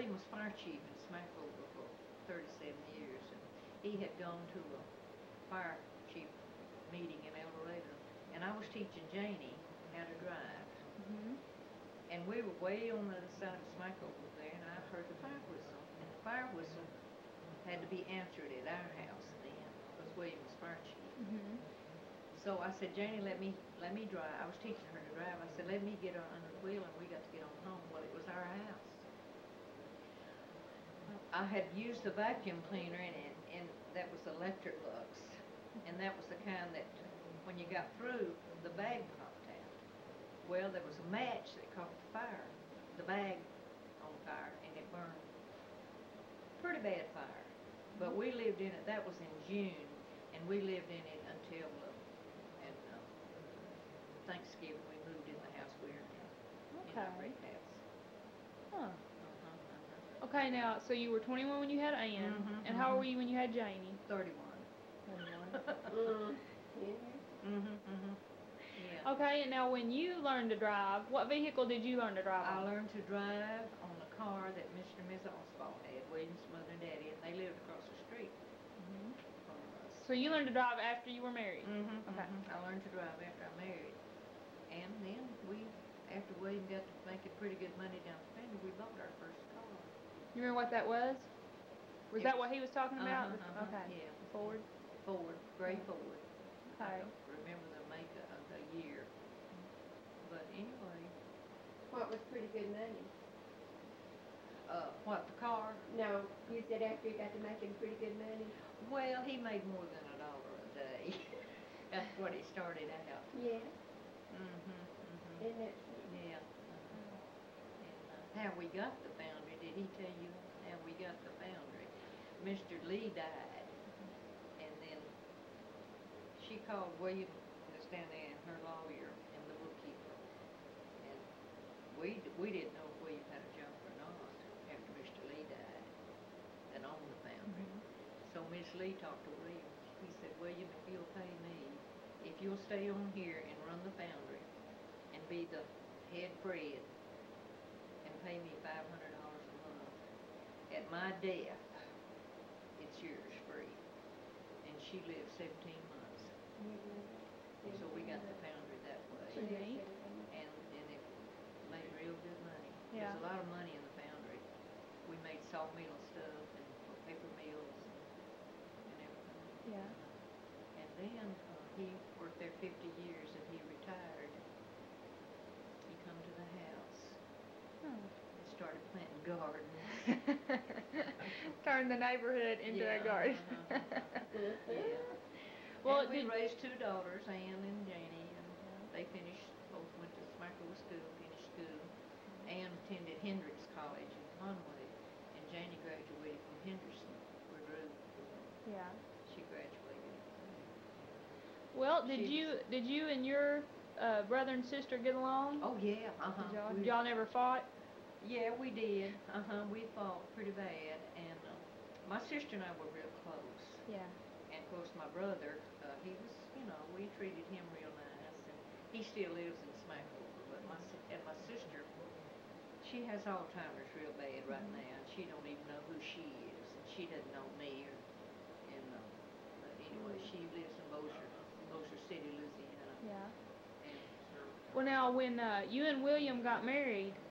William was fire chief in Smackover for 37 years, and he had gone to a fire chief meeting in El Dorado, and I was teaching Janie how to drive. And we were way on the other side of Smackover there, and I heard the fire whistle, and the fire whistle had to be answered at our house then, because William was fire chief. So I said, Janie, let me drive. I was teaching her to drive. I said, let me get her under the wheel, and we got to get on home. Well, it was our house. I had used the vacuum cleaner in it, and that was Electrolux, and that was the kind that when you got through, the bag popped out. Well, there was a match that caught the bag on fire, and it burned. Pretty bad fire. But we lived in it. That was in June, and we lived in it until Thanksgiving. We moved in the house we're in. In our brick house. Okay, now, so you were 21 when you had Ann, and how old were you when you had Janie? 31. 31. Yeah. Okay, and now when you learned to drive, what vehicle did you learn to drive on? I learned to drive on a car that Mr. and Ms. Alspaugh had, William's mother and daddy, and they lived across the street from us. So you learned to drive after you were married? Okay. I learned to drive after I married. And then after William got to making pretty good money down the family, we bought our first car. You remember what that was? Was that what he was talking about? Okay. Yeah. Ford? Ford. Gray Ford. Okay. I don't remember the make of the year. But anyway. What was pretty good money? What, the car? No, you said after you got to making pretty good money? Well, he made more than $1 a day. That's what he started out. Yeah. Isn't it? Yeah. And how we got the foundry, did he tell you how we got the foundry? Mr. Lee died, and then she called William, was down there, and her lawyer and the bookkeeper, and we didn't know if William had a job or not after Mr. Lee died that owned the foundry. So Miss Lee talked to William. He said, William, if you'll pay me, if you'll stay on here and run the foundry and be the head Fred and pay me $500 a month, at my death, it's yours free. And she lived 17 months. So we got the foundry that way. And it made real good money. Yeah. There's a lot of money in the foundry. We made sawmill stuff and paper mills and everything. Yeah. And then he worked there 50 years and he retired. He come to the house and started planting gardens. Turned the neighborhood into a garden. Yeah. Well, and we raised 2 daughters, Ann and Janie, and they both went to Smackover School, finished school. Ann attended Hendrix College in Conway, and Janie graduated from Henderson, where Drew. Yeah. She graduated. Well, did you and your brother and sister get along? Oh yeah. Did y'all never fought? Yeah, we did. We fought pretty bad, and my sister and I were real close. Yeah. And of course my brother, he was, we treated him real nice, and he still lives in Smackover. But my sister, she has Alzheimer's real bad right now, and she don't even know who she is, and she doesn't know me. But anyway, she lives in Bossier City, Louisiana. Yeah. And well, now when you and William got married,